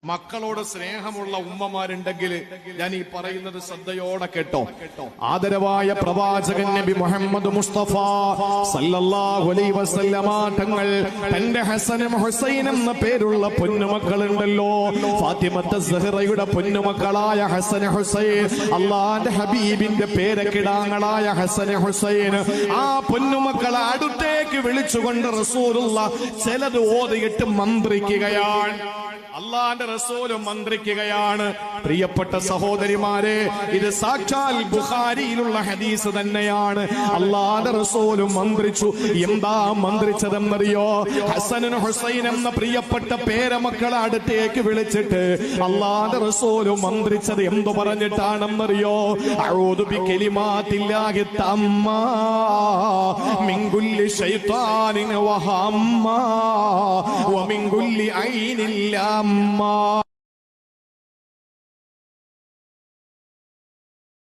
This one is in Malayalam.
മക്കളോട് സ്നേഹമുള്ള ഉമ്മമാരുണ്ടെങ്കിൽ ഞാൻ ഈ പറയുന്നത് ശ്രദ്ധയോടെ കേട്ടോ. ആദരവായ പ്രവാചകൻ നബി മുഹമ്മദ് മുസ്തഫ സല്ലല്ലാഹു അലൈഹി വസല്ലമ തങ്ങൾ തന്റെ ഹസനും ഹുസൈൻ എന്ന പേരുള്ള പൊന്നുമക്കളുണ്ടല്ലോ, ഫാത്തിമത്ത് സഹറയുടെ പൊന്നുമക്കളായ ഹസൻ ഹുസൈൻ, അള്ളാന്റെ ഹബീബിന്റെ പേരക്കിടാങ്ങളായ ഹസൻ ഹുസൈൻ, ആ പൊന്നുമക്കളെ അടുത്തേക്ക് വിളിച്ചുകൊണ്ട് റസൂലുള്ളാഹ് ചിലത് ഓതിയിട്ട് മന്ത്രിക്കുകയാണ്. അള്ളാന്റെ റസൂലും മന്ത്രിക്കുകയാണ്. പ്രിയപ്പെട്ട സഹോദരിമാരെ, ഇത് സാക്ഷാൽ ബുഖാരിയിലുള്ള ഹദീസ് തന്നെയാണ്. അള്ളാന്റെ റസൂലും മന്ത്രിച്ചു. എന്താ മന്ത്രിച്ചതെന്നറിയോ? ഹസനും ഹുസൈൻ എന്ന പ്രിയപ്പെട്ട പേരമക്കളെ അടുത്തേക്ക് വിളിച്ചിട്ട് അള്ളാന്റെ റസൂലും മന്ത്രിച്ചത് എന്തു പറഞ്ഞിട്ടാണെന്നറിയോ? അഊദു ബികലിമാത്തില്ലാഹി തമ്മാ മിൻ കുല്ലി ശൈത്താനിൻ വഹമ്മാ വമിൻ കുല്ലി ഐനിൻ ലമ്മാ.